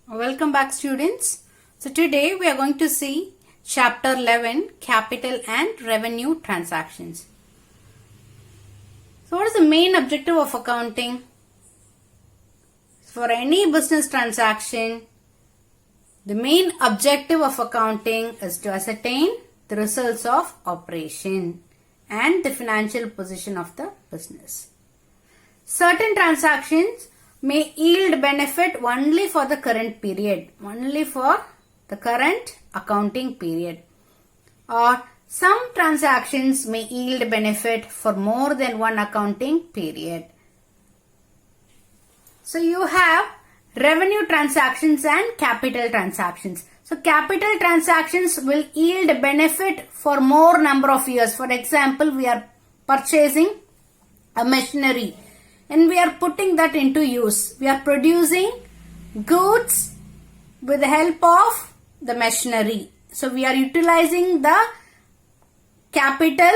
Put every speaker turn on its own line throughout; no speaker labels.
Welcome back, students. So today we are going to see chapter 11, capital and revenue transactions. So what is the main objective of accounting? For any business transaction, the main objective of accounting is to ascertain the results of operation and the financial position of the business. Certain transactions may yield benefit only for the current period, only for the current accounting period. Or some transactions may yield benefit for more than one accounting period. So you have revenue transactions and capital transactions. So capital transactions will yield benefit for more number of years. For example, we are purchasing a machinery and we are putting that into use. We are producing goods with the help of the machinery. So we are utilizing the capital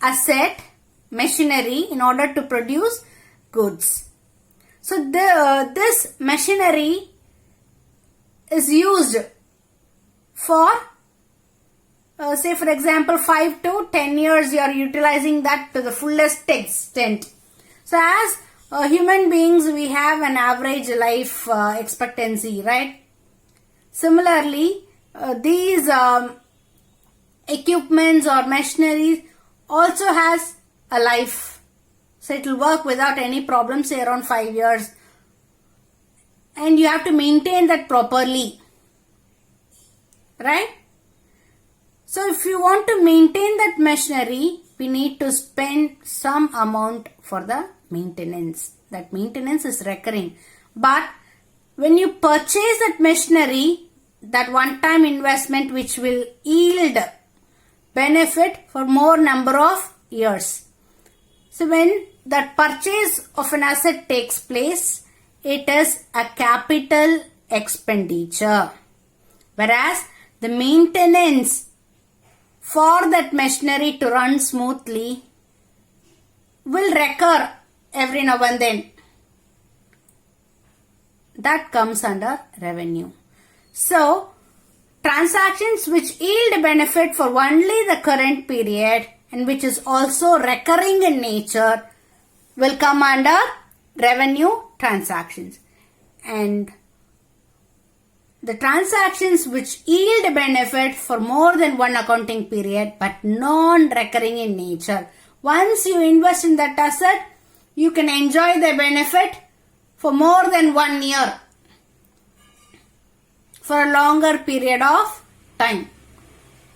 asset machinery in order to produce goods. So this machinery is used for say for example 5 to 10 years you are utilizing that to the fullest extent. So as human beings we have an average life expectancy, right? Similarly these equipments or machinery also has a life. So it will work without any problems, say around 5 years. And you have to maintain that properly. Right? So if you want to maintain that machinery, we need to spend some amount for the maintenance. That maintenance is recurring. But when you purchase that machinery, that one-time investment which will yield benefit for more number of years. So when that purchase of an asset takes place, it is a capital expenditure. Whereas the maintenance for that machinery to run smoothly will recur every now and then. That comes under revenue. So, transactions which yield benefit for only the current period and which is also recurring in nature will come under revenue transactions. And the transactions which yield benefit for more than one accounting period but non-recurring in nature. Once you invest in that asset, you can enjoy the benefit for more than 1 year, for a longer period of time.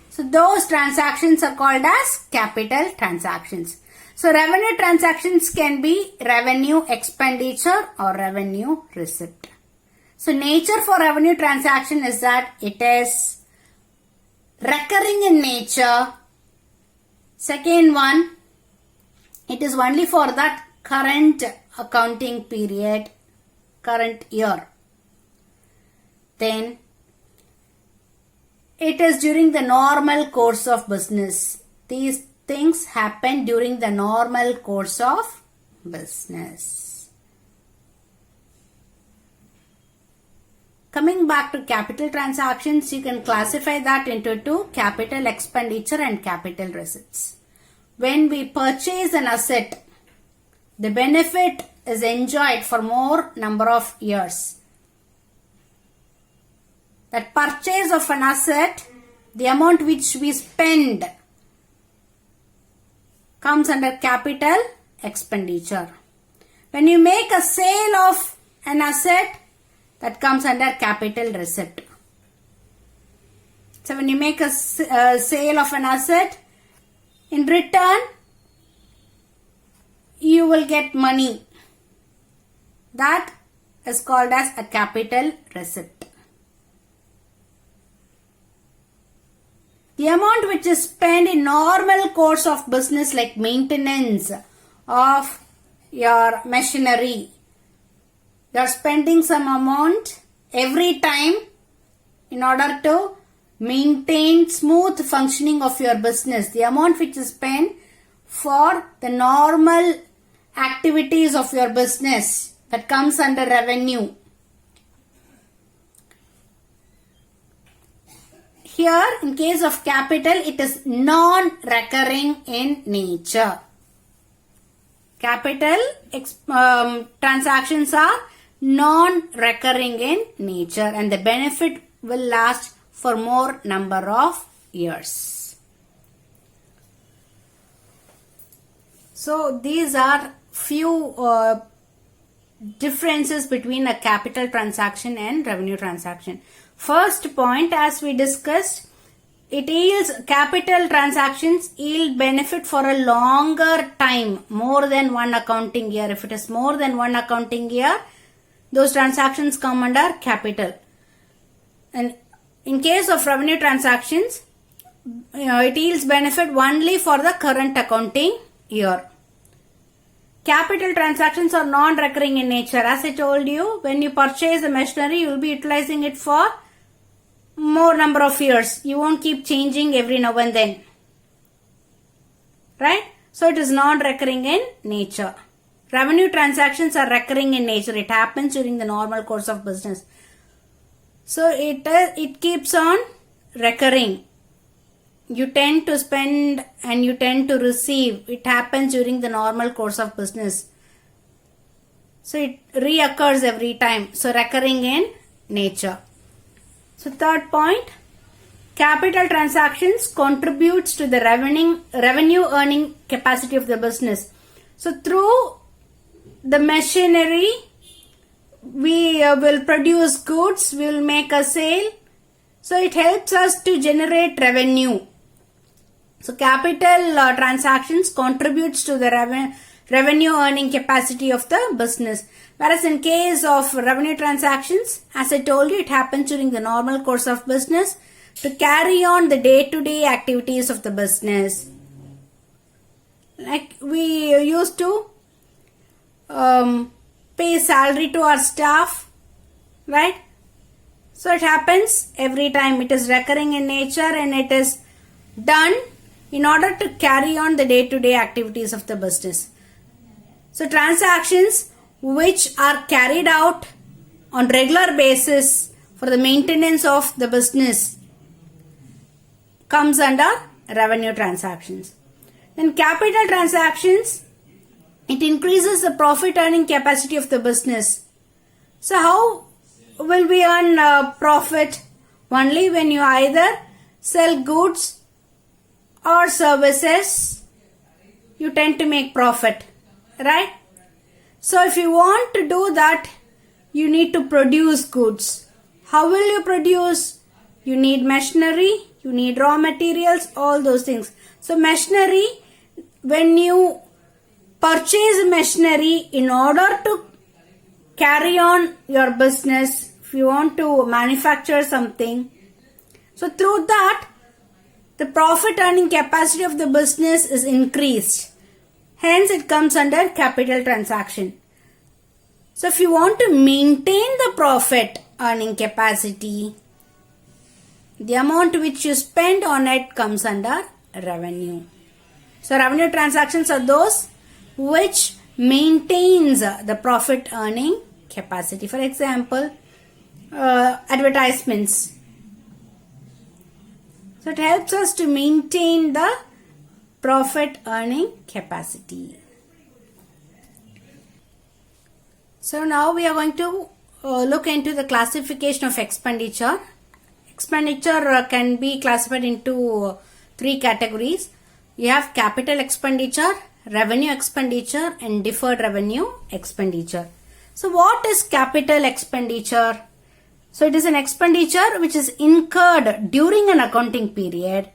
So those transactions are called as capital transactions. So revenue transactions can be revenue expenditure or revenue receipt. So nature for revenue transaction is that it is recurring in nature. Second one, it is only for that current accounting period, current year. Then it is during the normal course of business. These things happen during the normal course of business. Coming back to capital transactions, you can classify that into two: capital expenditure and capital receipts. When we purchase an asset, the benefit is enjoyed for more number of years. That purchase of an asset, the amount which we spend comes under capital expenditure. When you make a sale of an asset, that comes under capital receipt. So when you make a sale of an asset, in return, you will get money. That is called as a capital receipt. The amount which is spent in normal course of business like maintenance of your machinery. You are spending some amount every time in order to maintain smooth functioning of your business. The amount which is spent for the normal activities of your business, that comes under revenue. Here, in case of capital, it is non-recurring in nature. Capital transactions are non-recurring in nature and the benefit will last for more number of years. So these are few differences between a capital transaction and revenue transaction. First point, as we discussed, it yields capital transactions yield benefit for a longer time, more than one accounting year. If it is more than one accounting year, those transactions come under capital. And in case of revenue transactions, it yields benefit only for the current accounting year. Capital transactions are non-recurring in nature. As I told you, when you purchase a machinery, you will be utilizing it for more number of years. You won't keep changing every now and then. Right? So it is non-recurring in nature. Revenue transactions are recurring in nature. It happens during the normal course of business. So it keeps on recurring. You tend to spend and you tend to receive. It happens during the normal course of business. So it reoccurs every time. So recurring in nature. So third point, capital transactions contributes to the revenue earning capacity of the business. So through the machinery, we will produce goods, we will make a sale. So it helps us to generate revenue. So capital transactions contributes to the revenue earning capacity of the business. Whereas in case of revenue transactions, as I told you, it happens during the normal course of business to carry on the day-to-day activities of the business. Like we used to pay salary to our staff, right? So it happens every time. It is recurring in nature and it is done in order to carry on the day-to-day activities of the business. So transactions which are carried out on regular basis for the maintenance of the business comes under revenue transactions. Then capital transactions, it increases the profit earning capacity of the business. So how will we earn profit? Only when you either sell goods or services, you tend to make profit, right? So if you want to do that, you need to produce goods. How will you produce? You need machinery, you need raw materials, all those things. So machinery, when you purchase machinery in order to carry on your business, if you want to manufacture something, so through that, the profit earning capacity of the business is increased. Hence, it comes under capital transaction. So, if you want to maintain the profit earning capacity, the amount which you spend on it comes under revenue. So, revenue transactions are those which maintains the profit earning capacity. For example, advertisements. So, it helps us to maintain the profit earning capacity. So now we are going to look into the classification of expenditure. Expenditure can be classified into three categories. You have capital expenditure, revenue expenditure and deferred revenue expenditure. So what is capital expenditure? So it is an expenditure which is incurred during an accounting period,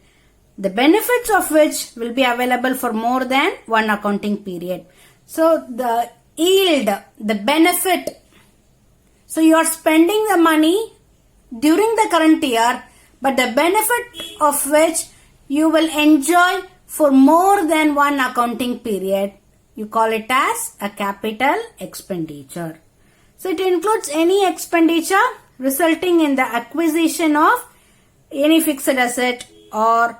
the benefits of which will be available for more than one accounting period. So the yield, the benefit. So you are spending the money during the current year, but the benefit of which you will enjoy for more than one accounting period. You call it as a capital expenditure. So it includes any expenditure resulting in the acquisition of any fixed asset or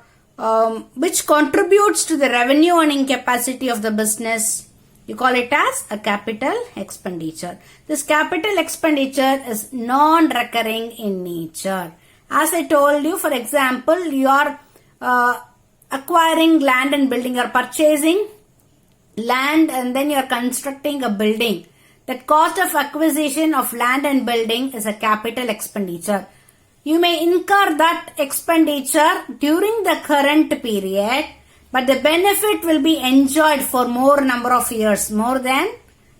which contributes to the revenue earning capacity of the business. You call it as a capital expenditure. This capital expenditure is non-recurring in nature. As I told you, for example, you are acquiring land and building, you are purchasing land and then you are constructing a building. The cost of acquisition of land and building is a capital expenditure. You may incur that expenditure during the current period, but the benefit will be enjoyed for more number of years, more than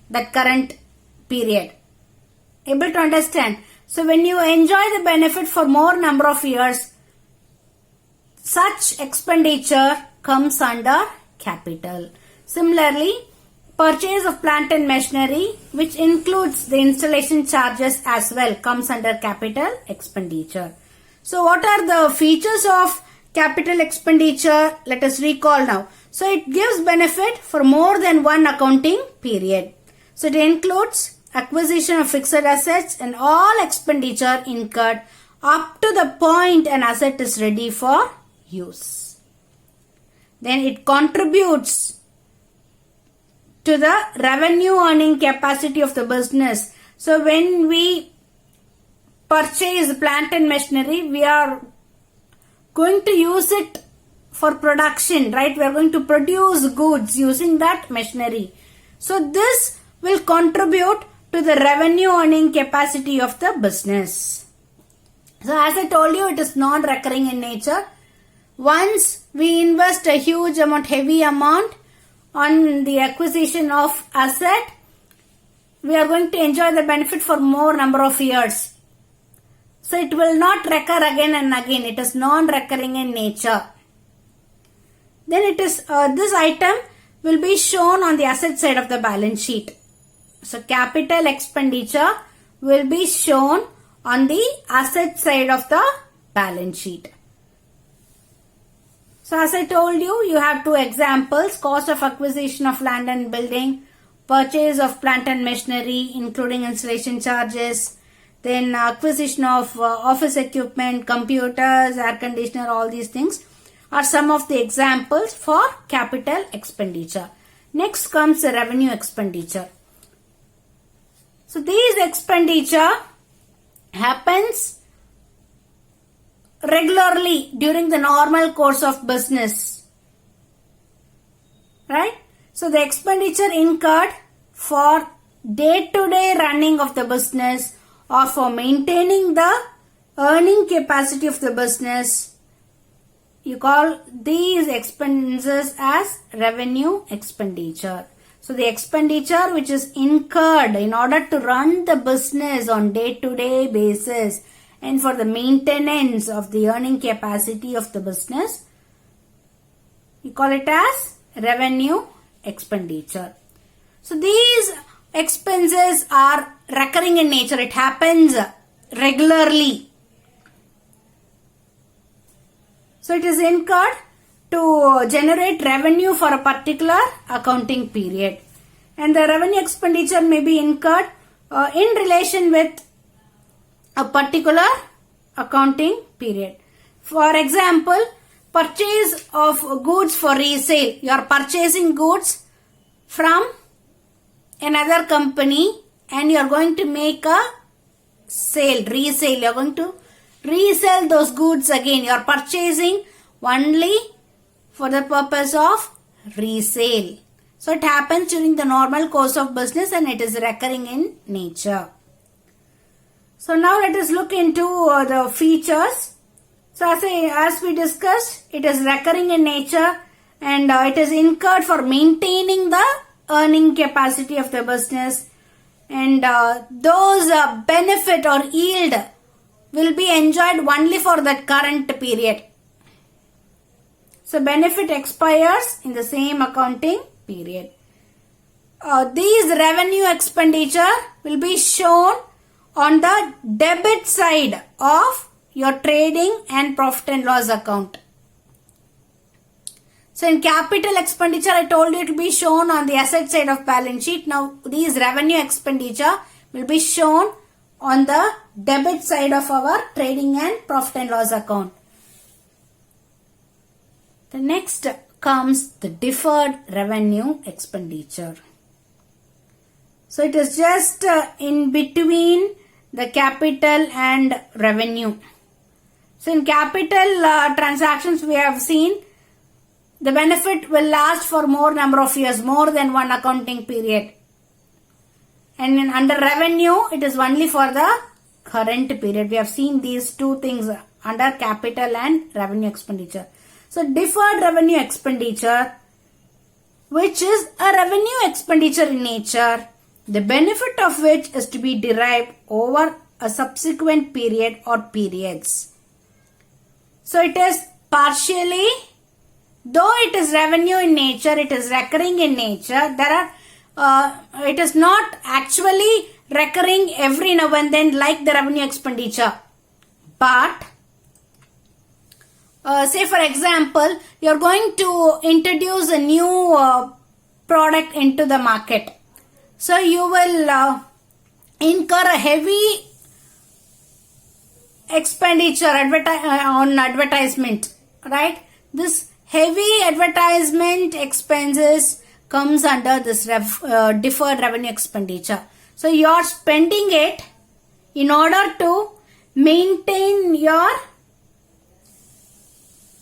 the current period. Able to understand? So when you enjoy the benefit for more number of years, such expenditure comes under capital. Similarly, purchase of plant and machinery, which includes the installation charges as well, comes under capital expenditure. So what are the features of capital expenditure? Let us recall now. So it gives benefit for more than one accounting period. So it includes acquisition of fixed assets and all expenditure incurred up to the point an asset is ready for use. Then it contributes to the revenue earning capacity of the business. So when we purchase plant and machinery, we are going to use it for production, right? We are going to produce goods using that machinery. So this will contribute to the revenue earning capacity of the business. So as I told you, it is non-recurring in nature. Once we invest a huge amount, heavy amount on the acquisition of asset, we are going to enjoy the benefit for more number of years. So it will not recur again and again. It is non-recurring in nature. Then it is this item will be shown on the asset side of the balance sheet. So capital expenditure will be shown on the asset side of the balance sheet. So as I told you, you have two examples: cost of acquisition of land and building, purchase of plant and machinery including installation charges, then acquisition of office equipment, computers, air conditioner, all these things are some of the examples for capital expenditure. Next comes the revenue expenditure. So these expenditure happens regularly during the normal course of business, right? So the expenditure incurred for day-to-day running of the business or for maintaining the earning capacity of the business, you call these expenses as revenue expenditure. So the expenditure which is incurred in order to run the business on day-to-day basis and for the maintenance of the earning capacity of the business, you call it as revenue expenditure. So these expenses are recurring in nature. It happens regularly. So it is incurred to generate revenue for a particular accounting period. And the revenue expenditure may be incurred in relation with a particular accounting period. For example, purchase of goods for resale. You are purchasing goods from another company and you are going to make a resale. You are going to resell those goods again. You are purchasing only for the purpose of resale. So it happens during the normal course of business and it is recurring in nature. So now let us look into the features. So as we discussed, it is recurring in nature and it is incurred for maintaining the earning capacity of the business, and those benefit or yield will be enjoyed only for that current period. So benefit expires in the same accounting period. These revenue expenditure will be shown on the debit side of your trading and profit and loss account. So in capital expenditure, I told you it will be shown on the asset side of balance sheet. Now these revenue expenditure will be shown on the debit side of our trading and profit and loss account. The next comes the deferred revenue expenditure. So it is just in between the capital and revenue. So in capital transactions, we have seen the benefit will last for more number of years, more than one accounting period. And in under revenue, it is only for the current period. We have seen these two things under capital and revenue expenditure. So deferred revenue expenditure, which is a revenue expenditure in nature, the benefit of which is to be derived over a subsequent period or periods. So it is partially, though it is revenue in nature, it is recurring in nature. It is not actually recurring every now and then like the revenue expenditure. But say for example, you are going to introduce a new product into the market. So you will incur a heavy expenditure on advertisement, right? This heavy advertisement expenses comes under this deferred revenue expenditure. So you are spending it in order to maintain your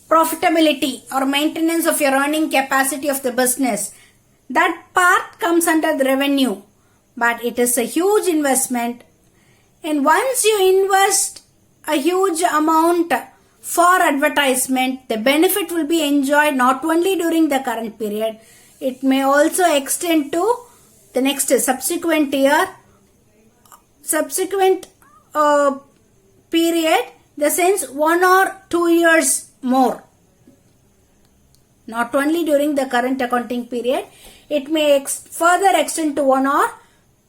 profitability or maintenance of your earning capacity of the business. That part comes under the revenue, but it is a huge investment. And once you invest a huge amount for advertisement, the benefit will be enjoyed not only during the current period, it may also extend to the next subsequent year, subsequent period, the sense 1 or 2 years more. Not only during the current accounting period, it may further extend to 1 or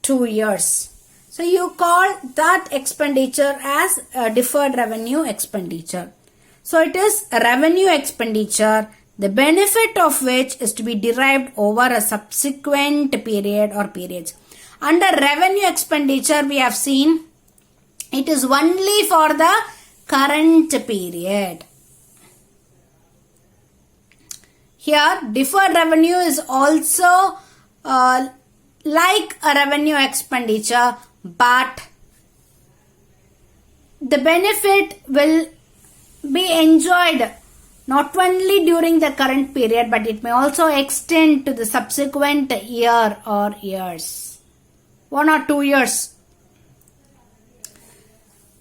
2 years. So you call that expenditure as a deferred revenue expenditure. So it is a revenue expenditure, the benefit of which is to be derived over a subsequent period or periods. Under revenue expenditure, we have seen it is only for the current period. Here, deferred revenue is also like a revenue expenditure, but the benefit will be enjoyed not only during the current period, but it may also extend to the subsequent year or years, 1 or 2 years.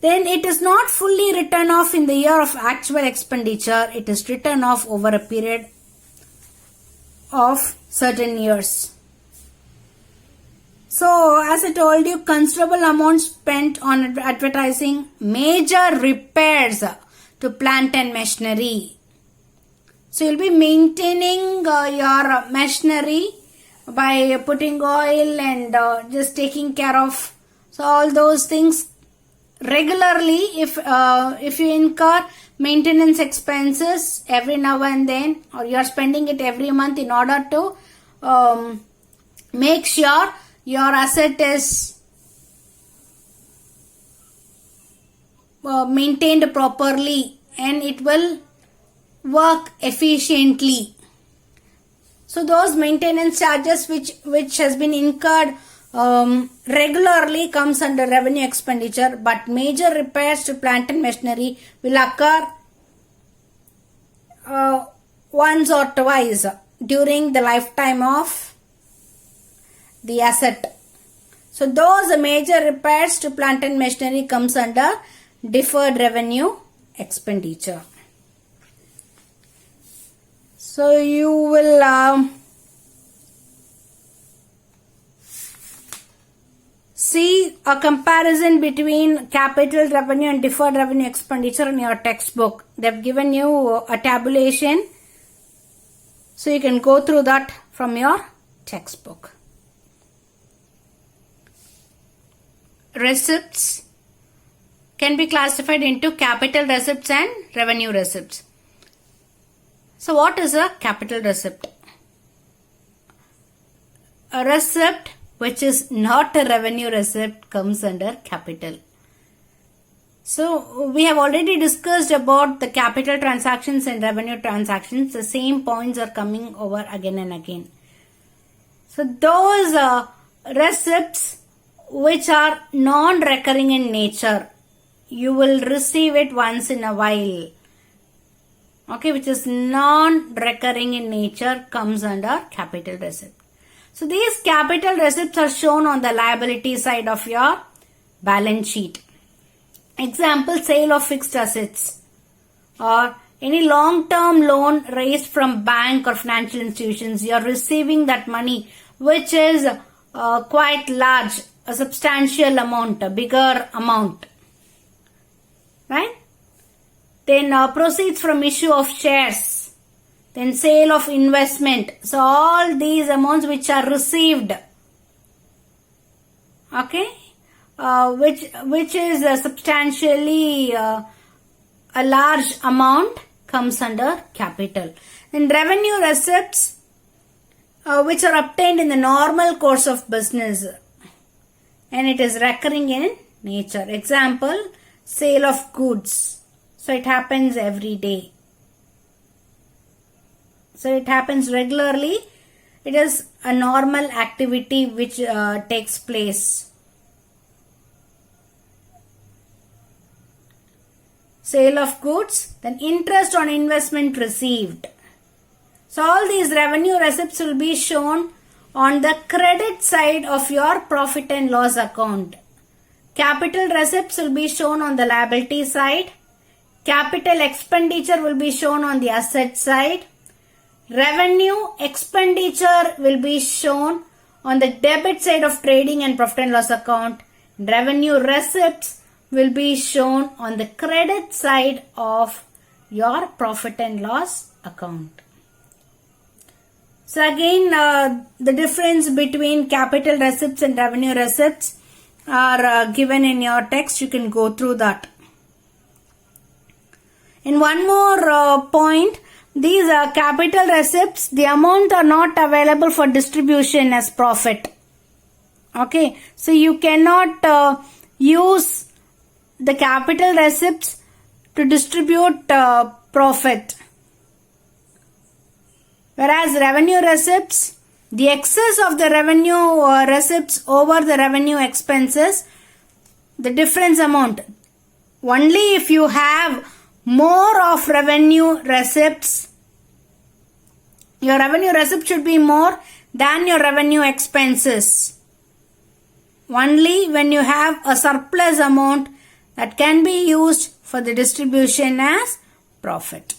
Then it is not fully written off in the year of actual expenditure. It is written off over a period of certain years. So as I told you, considerable amount spent on advertising, major repairs to plant and machinery. So you'll be maintaining your machinery by putting oil and just taking care of all those things regularly. If you incur maintenance expenses every now and then, or you are spending it every month in order to make sure your asset is maintained properly and it will work efficiently. So those maintenance charges which has been incurred regularly comes under revenue expenditure, but major repairs to plant and machinery will occur once or twice during the lifetime of the asset. So those major repairs to plant and machinery comes under deferred revenue expenditure. So you will see a comparison between capital revenue and deferred revenue expenditure in your textbook. They've given you a tabulation, so you can go through that from your textbook. Receipts can be classified into capital receipts and revenue receipts. So what is a capital receipt? A receipt which is not a revenue receipt comes under capital. So we have already discussed about the capital transactions and revenue transactions. The same points are coming over again and again. So those receipts which are non-recurring in nature, you will receive it once in a while. Okay, which is non-recurring in nature, comes under capital receipt. So these capital receipts are shown on the liability side of your balance sheet. Example, sale of fixed assets or any long-term loan raised from bank or financial institutions. You are receiving that money, which is quite large, a substantial amount, a bigger amount, right? Then proceeds from issue of shares, then sale of investment. So all these amounts which are received, okay, which is substantially a large amount, comes under capital. Then revenue receipts, which are obtained in the normal course of business and it is recurring in nature. Example, sale of goods. So it happens every day. So it happens regularly. It is a normal activity which takes place. Sale of goods, then interest on investment received. So all these revenue receipts will be shown on the credit side of your profit and loss account. Capital receipts will be shown on the liability side. Capital expenditure will be shown on the asset side. Revenue expenditure will be shown on the debit side of trading and profit and loss account. Revenue receipts will be shown on the credit side of your profit and loss account. So again, the difference between capital receipts and revenue receipts are given in your text. You can go through that. And one more point, these capital receipts, the amount are not available for distribution as profit. Okay, so you cannot use the capital receipts to distribute profit. Whereas revenue receipts, the excess of the revenue receipts over the revenue expenses, the difference amount. Only if you have more of revenue receipts, your revenue receipt should be more than your revenue expenses. Only when you have a surplus amount that can be used for the distribution as profit.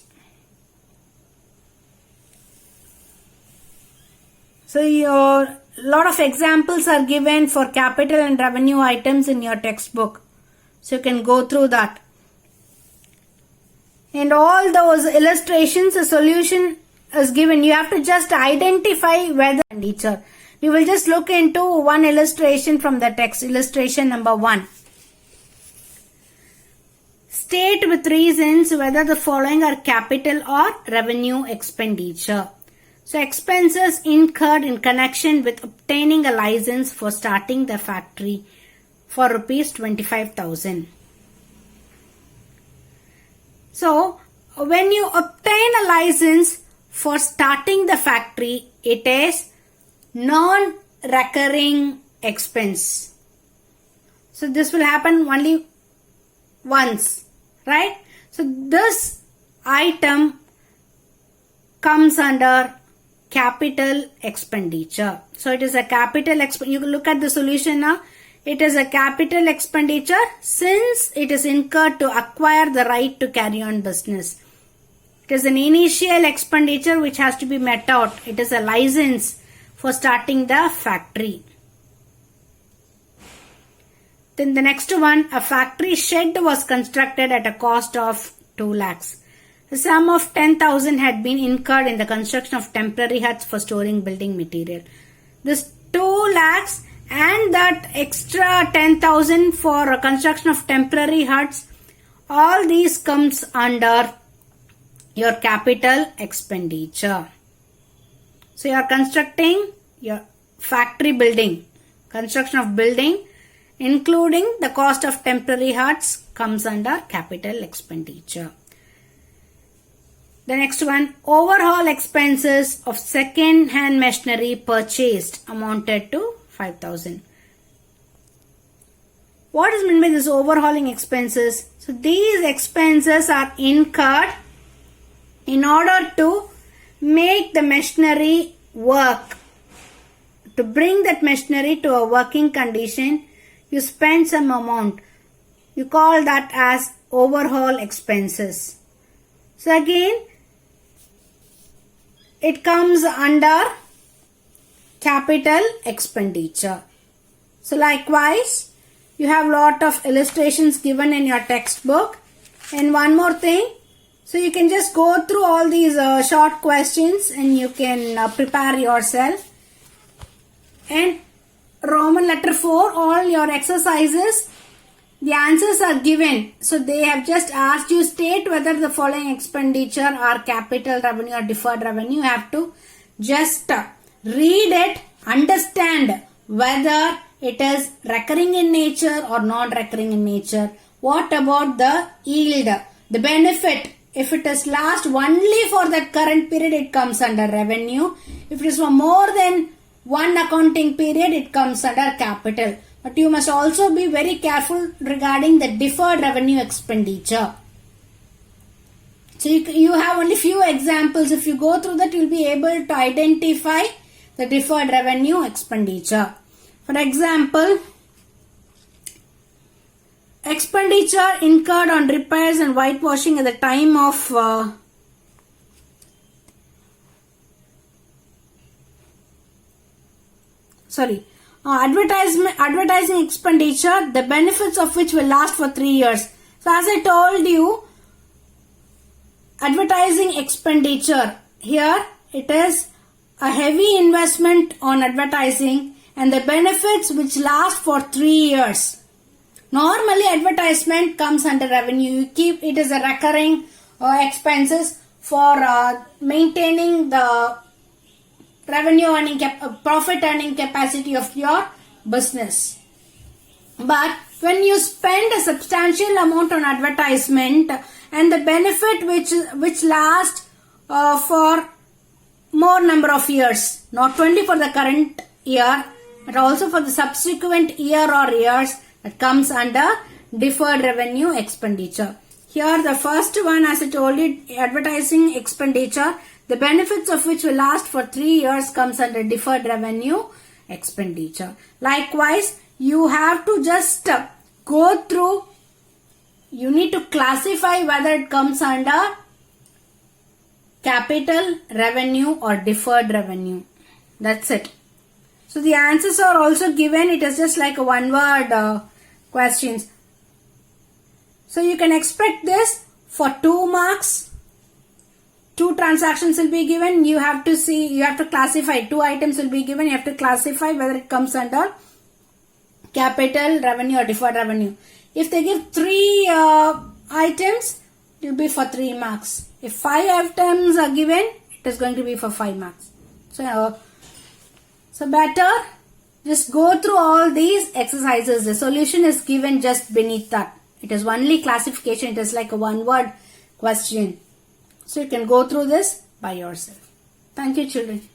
So your lot of examples are given for capital and revenue items in your textbook. So you can go through that. And all those illustrations, a solution is given. You have to just identify whether expenditure. We will just look into one illustration from the text. Illustration number 1. State with reasons whether the following are capital or revenue expenditure. So expenses incurred in connection with obtaining a license for starting the factory for rupees 25,000. So when you obtain a license for starting the factory, it is non-recurring expense. So this will happen only once, right? So this item comes under capital expenditure. So it is a capital expenditure. You look at the solution now. It is a capital expenditure since it is incurred to acquire the right to carry on business. It is an initial expenditure which has to be met out. It is a license for starting the factory. Then the next one, a factory shed was constructed at a cost of 2 lakhs. The sum of 10,000 had been incurred in the construction of temporary huts for storing building material. This 2 lakhs and that extra 10,000 for construction of temporary huts, all these comes under your capital expenditure. So you are constructing your factory building, construction of building, including the cost of temporary huts, comes under capital expenditure. The next one, overhaul expenses of second-hand machinery purchased amounted to 5,000. what is meant by this overhauling expenses? So these expenses are incurred in order to make the machinery work. To bring that machinery to a working condition, you spend some amount. You call that as overhaul expenses. So again, it comes under capital expenditure. So likewise, you have lot of illustrations given in your textbook. And one more thing, so you can just go through all these short questions and you can prepare yourself. And Roman letter 4, all your exercises, the answers are given. So they have just asked you state whether the following expenditure are capital revenue or deferred revenue. You have to just read it, understand whether it is recurring in nature or non-recurring in nature. What about the yield, the benefit? If it is last only for that current period, it comes under revenue. If it is for more than one accounting period, it comes under capital. But you must also be very careful regarding the deferred revenue expenditure. So you have only few examples. If you go through that, you will be able to identify the deferred revenue expenditure. For example, expenditure incurred on repairs and whitewashing at the time of advertising expenditure, the benefits of which will last for 3 years. So as I told you, advertising expenditure, here it is a heavy investment on advertising and the benefits which last for 3 years. Normally advertisement comes under revenue. You keep it as a recurring expenses for maintaining the revenue earning profit earning capacity of your business. But when you spend a substantial amount on advertisement and the benefit which lasts for more number of years, not only for the current year but also for the subsequent year or years, that comes under deferred revenue expenditure. Here the first one, as I told you, advertising expenditure, the benefits of which will last for 3 years, comes under deferred revenue expenditure. Likewise, you have to just go through, you need to classify whether it comes under capital revenue or deferred revenue. That's it. So the answers are also given. It is just like a one word questions. So you can expect this for 2 marks. 2 transactions will be given. You have to see, you have to classify. 2 items will be given. You have to classify whether it comes under capital revenue or deferred revenue. If they give 3 items, it will be for 3 marks. If 5 items are given, it is going to be for 5 marks. So better just go through all these exercises. The solution is given just beneath that. It is only classification. It is like a one word question. So you can go through this by yourself. Thank you, children.